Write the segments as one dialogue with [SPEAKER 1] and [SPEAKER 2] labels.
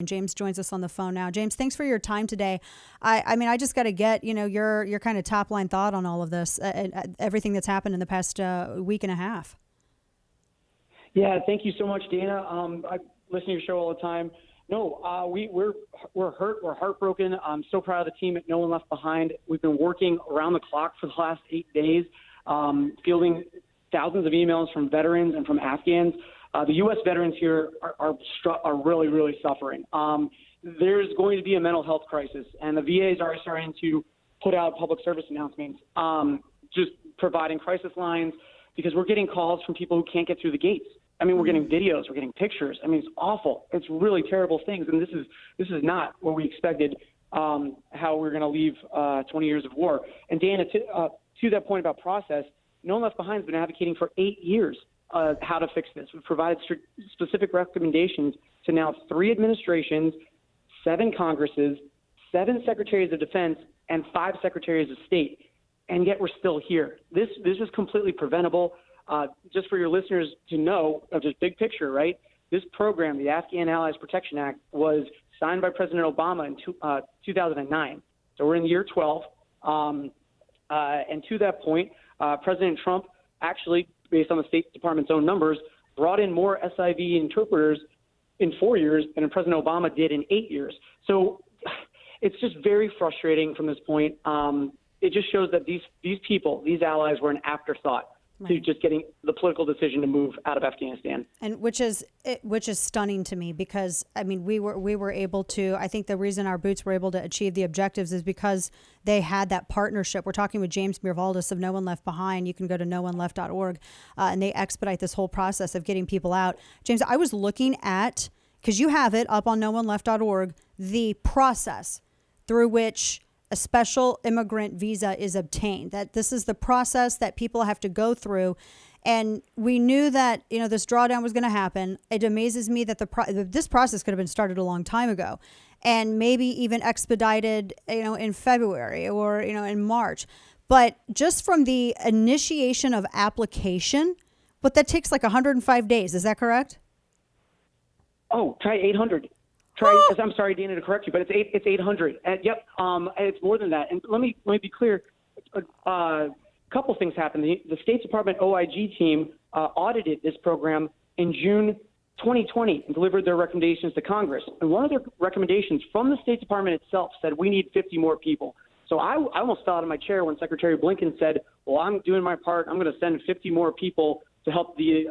[SPEAKER 1] And James joins us on the phone now. James, thanks for your time today. I mean, I just got to get, your kind of top line thought on all of this, everything that's happened in the past week and a half.
[SPEAKER 2] Yeah, thank you so much, Dana. I listen to your show all the time. No, we're hurt. We're heartbroken. I'm so proud of the team at No One Left Behind. We've been working around the clock for the last 8 days, fielding thousands of emails from veterans and from Afghans. The U.S. veterans here are really, really suffering. There's going to be a mental health crisis, and the VAs are starting to put out public service announcements, just providing crisis lines, because we're getting calls from people who can't get through the gates. I mean, we're getting videos, we're getting pictures. I mean, it's awful. It's really terrible things, and this is not what we expected. How we're going to leave 20 years of war. And Dana, to that point about process, No One Left Behind has been advocating for 8 years how to fix this. We've provided specific recommendations to now 3 administrations, 7 Congresses, 7 Secretaries of Defense, and 5 Secretaries of State, and yet we're still here. This is completely preventable. Just for your listeners to know, just big picture, right? This program, the Afghan Allies Protection Act, was signed by President Obama in 2009. So we're in year 12. And to that point, President Trump actually, based on the State Department's own numbers, brought in more SIV interpreters in 4 years than President Obama did in 8 years. So it's just very frustrating from this point. It just shows that these people, these allies, were an afterthought to just getting the political decision to move out of Afghanistan.
[SPEAKER 1] And which is stunning to me, because I mean, we were able to, I think the reason our boots were able to achieve the objectives is because they had that partnership. We're talking with James Miervaldis of No One Left Behind. You can go to nooneleft.org, and they expedite this whole process of getting people out. James, I was looking at, because you have it up on nooneleft.org, the process through which a special immigrant visa is obtained, that this is the process that people have to go through. And we knew that, this drawdown was going to happen. It amazes me that this process could have been started a long time ago, and maybe even expedited, in February or, in March. But just from the initiation of application, but that takes like 105 days. Is that correct?
[SPEAKER 2] Oh, try 800. I'm sorry, Dana, to correct you, but it's 800. Yep, it's more than that. And let me be clear. A couple things happened. The State Department OIG team audited this program in June 2020 and delivered their recommendations to Congress. And one of their recommendations from the State Department itself said we need 50 more people. So I almost fell out of my chair when Secretary Blinken said, well, I'm doing my part. I'm going to send 50 more people to help the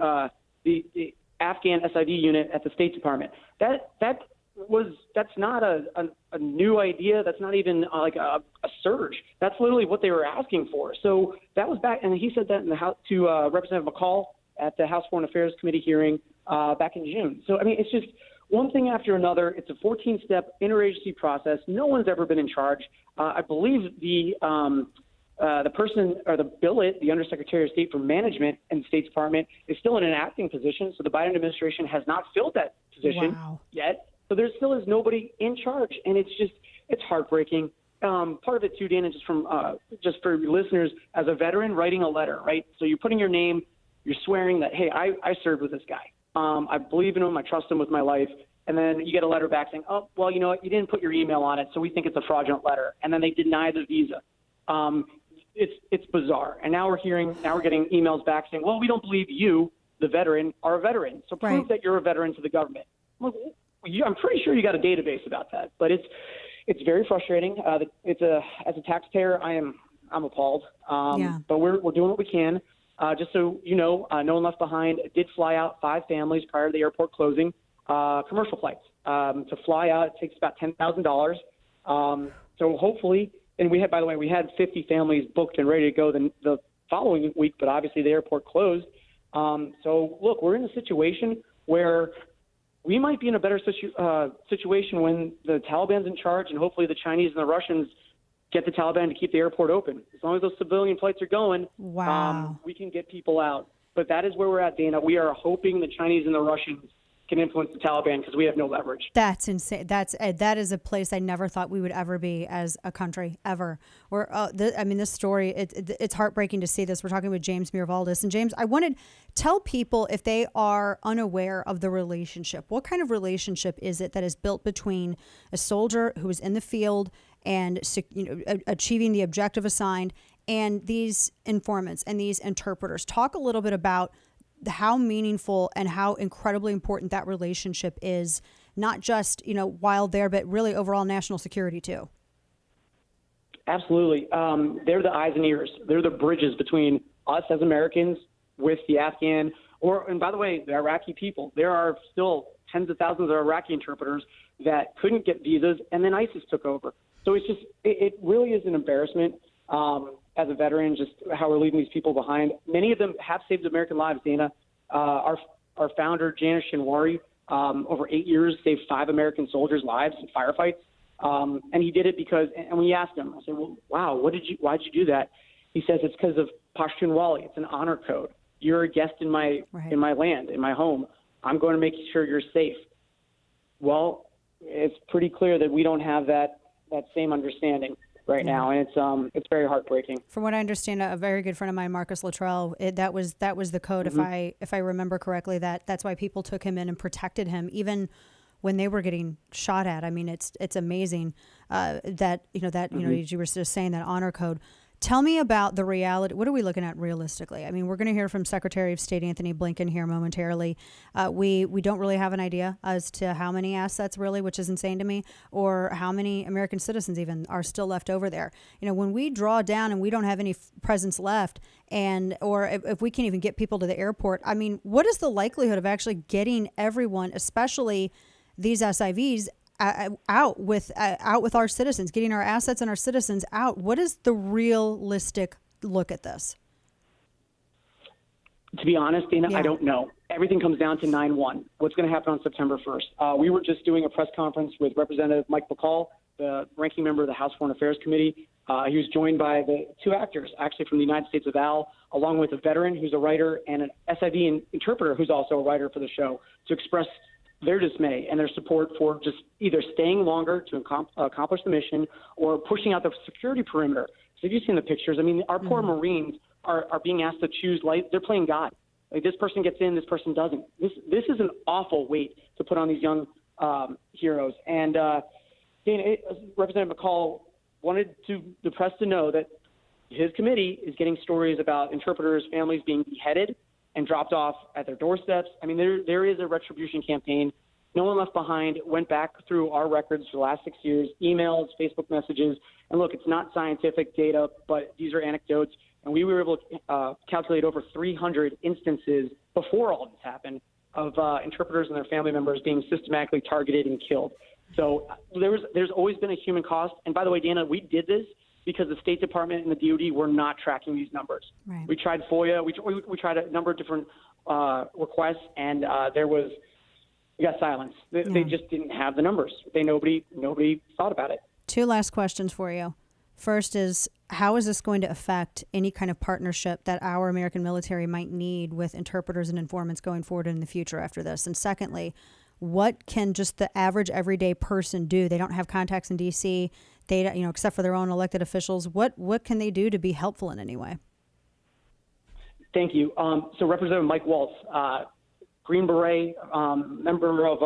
[SPEAKER 2] Afghan SIV unit at the State Department. That's not a new idea. That's not even like a surge. That's literally what they were asking for. So that was back, and he said that in the House to Representative McCall at the House Foreign Affairs Committee hearing back in June. So I mean, it's just one thing after another. It's a 14-step interagency process. No one's ever been in charge. I believe the person, or the billet, the Undersecretary of State for Management in the State Department, is still in an acting position. So the Biden administration has not filled that position yet. So there still is nobody in charge, and it's heartbreaking. Part of it too, Dana, just for your listeners, as a veteran writing a letter, right? So you're putting your name, you're swearing that, hey, I served with this guy. I believe in him, I trust him with my life. And then you get a letter back saying, oh, well, you know what, you didn't put your email on it, so we think it's a fraudulent letter. And then they deny the visa. It's bizarre. And now we're getting emails back saying, well, we don't believe you, the veteran, are a veteran. So prove that you're a veteran to the government. I'm pretty sure you got a database about that, but it's very frustrating. As a taxpayer, I'm appalled. But we're doing what we can. Just so you know, No One Left Behind did fly out 5 families prior to the airport closing, commercial flights. To fly out, it takes about $10,000. So hopefully, and we had 50 families booked and ready to go the following week, but obviously the airport closed. So look, we're in a situation where we might be in a better situation when the Taliban's in charge, and hopefully the Chinese and the Russians get the Taliban to keep the airport open. As long as those civilian flights are going, we can get people out. But that is where we're at, Dana. We are hoping the Chinese and the Russians can influence the Taliban because we have no leverage.
[SPEAKER 1] That's insane. That is a place I never thought we would ever be as a country, ever. Or this story, it's heartbreaking to see this. We're talking with James Miervaldis. And James, I wanted tell people if they are unaware of the relationship. What kind of relationship is it that is built between a soldier who is in the field and achieving the objective assigned and these informants and these interpreters? Talk a little bit about how meaningful and how incredibly important that relationship is, not just, while there, but really overall national security too.
[SPEAKER 2] Absolutely. They're the eyes and ears. They're the bridges between us as Americans with the Afghan, and by the way, the Iraqi people. There are still tens of thousands of Iraqi interpreters that couldn't get visas, and then ISIS took over. So it really is an embarrassment. As a veteran, just how we're leaving these people behind. Many of them have saved American lives, Dana. Our founder, Janish Shinwari, over 8 years, saved 5 American soldiers' lives in firefights. And he did it because, and we asked him, I said, well, wow, why'd you do that? He says, it's because of Pashtunwali. It's an honor code. You're a guest in my land, in my home. I'm going to make sure you're safe. Well, it's pretty clear that we don't have that same understanding right now, and it's very heartbreaking.
[SPEAKER 1] From what I understand, a very good friend of mine, Marcus Luttrell, that was the code. Mm-hmm. If I remember correctly, that's why people took him in and protected him, even when they were getting shot at. I mean, it's amazing that you were just saying that honor code. Tell me about the reality. What are we looking at realistically? I mean, we're going to hear from Secretary of State Anthony Blinken here momentarily. We don't really have an idea as to how many assets really, which is insane to me, or how many American citizens even are still left over there. When we draw down and we don't have any presence left, or if we can't even get people to the airport, I mean, what is the likelihood of actually getting everyone, especially these SIVs, out with our citizens, getting our assets and our citizens out? What is the realistic look at this?
[SPEAKER 2] To be honest, Dana, I don't know. Everything comes down to 9/1. What's going to happen on September 1st? We were just doing a press conference with Representative Mike McCall, the ranking member of the House Foreign Affairs Committee. He was joined by the 2 actors, actually from the United States of Al, along with a veteran who's a writer and an SIV interpreter who's also a writer for the show, to express their dismay and their support for just either staying longer to accomplish the mission or pushing out the security perimeter. So if you've seen the pictures, I mean, our poor Marines are being asked to choose life. They're playing God. Like, this person gets in, this person doesn't. This is an awful weight to put on these young heroes. And Representative McCall wanted the press to know that his committee is getting stories about interpreters' families being beheaded and dropped off at their doorsteps. I mean, there is a retribution campaign. No One Left Behind went back through our records for the last 6 years, emails, Facebook messages. And look, it's not scientific data, but these are anecdotes. And we were able to calculate over 300 instances before all this happened of interpreters and their family members being systematically targeted and killed. So there's always been a human cost. And by the way, Dana, we did this because the State Department and the DoD were not tracking these numbers. Right. We tried FOIA. We tried a number of different requests, and we got silence. They just didn't have the numbers. Nobody thought about it.
[SPEAKER 1] 2 last questions for you. First is, how is this going to affect any kind of partnership that our American military might need with interpreters and informants going forward in the future after this? And secondly, what can just the average everyday person do? They don't have contacts in D.C., they, except for their own elected officials. What can they do to be helpful in any way?
[SPEAKER 2] Thank you. So Representative Mike Waltz, Green Beret, member of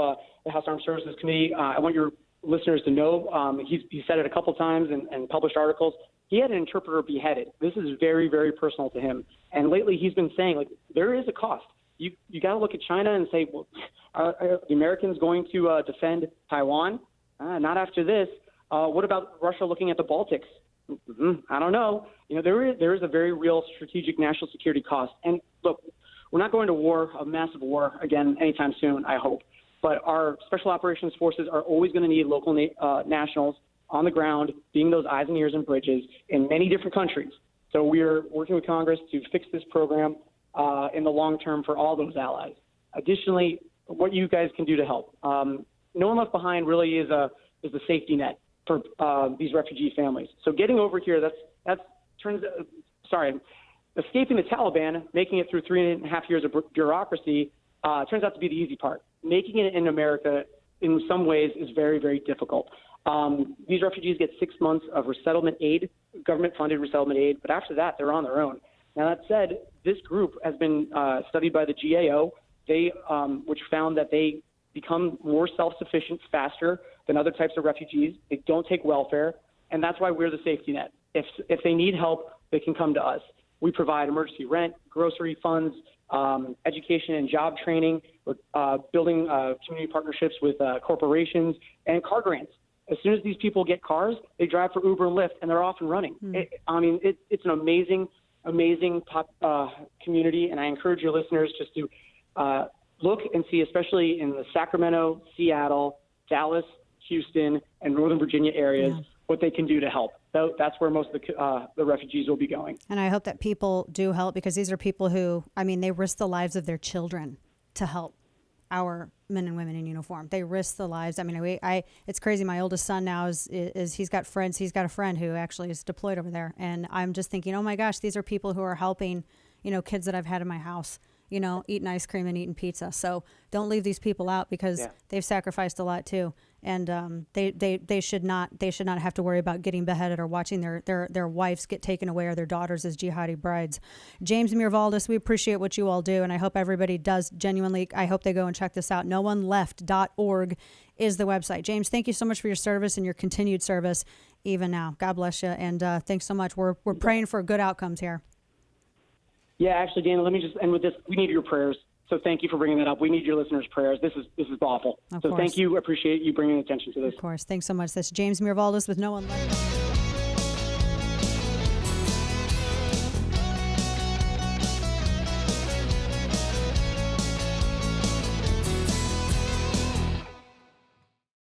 [SPEAKER 2] the House Armed Services Committee. I want your listeners to know, he said it a couple times and published articles. He had an interpreter beheaded. This is very, very personal to him. And lately he's been saying, like, there is a cost. You got to look at China and say, well, are the Americans going to defend Taiwan? Not after this. What about Russia looking at the Baltics? I don't know. There is a very real strategic national security cost. And look, we're not going to war, a massive war again anytime soon, I hope. But our special operations forces are always going to need local nationals on the ground, being those eyes and ears and bridges in many different countries. So we're working with Congress to fix this program in the long term for all those allies. Additionally, what you guys can do to help. No One Left Behind really is a safety net for these refugee families. So getting over here, escaping the Taliban, making it through 3.5 years of bureaucracy, turns out to be the easy part. Making it in America in some ways is very, very difficult. These refugees get 6 months of resettlement aid, government-funded resettlement aid, but after that, they're on their own. Now, that said, this group has been studied by the GAO, which found that they become more self-sufficient faster than other types of refugees. They don't take welfare, and that's why we're the safety net. If they need help, they can come to us. We provide emergency rent, grocery funds, education and job training, building community partnerships with corporations, and car grants. As soon as these people get cars, they drive for Uber and Lyft, and they're off and running. It's an amazing community, and I encourage your listeners just to look and see, especially in the Sacramento, Seattle, Dallas, Houston, and Northern Virginia areas, what they can do to help. So that's where most of the refugees will be going. And
[SPEAKER 1] I hope that people do help, because these are people who, they risk the lives of their children to help our men and women in uniform. They risk the lives. It's crazy. My oldest son now is he's got friends. He's got a friend who actually is deployed over there. And I'm just thinking, oh my gosh, these are people who are helping, kids that I've had in my house, eating ice cream and eating pizza. So don't leave these people out, because they've sacrificed a lot too. And they should not have to worry about getting beheaded or watching their wives get taken away, or their daughters as jihadi brides. James Miervaldis, we appreciate what you all do, and I hope everybody does genuinely. I hope they go and check this out. NoOneLeft.org is the website. James, thank you so much for your service and your continued service even now. God bless you, and thanks so much. We're praying for good outcomes here.
[SPEAKER 2] Yeah, actually, Dana, let me just end with this. We need your prayers. So thank you for bringing that up. We need your listeners' prayers. This is awful. So thank you. Appreciate you bringing attention to this.
[SPEAKER 1] Of course. Thanks so much. That's James Miervaldis with No One Left.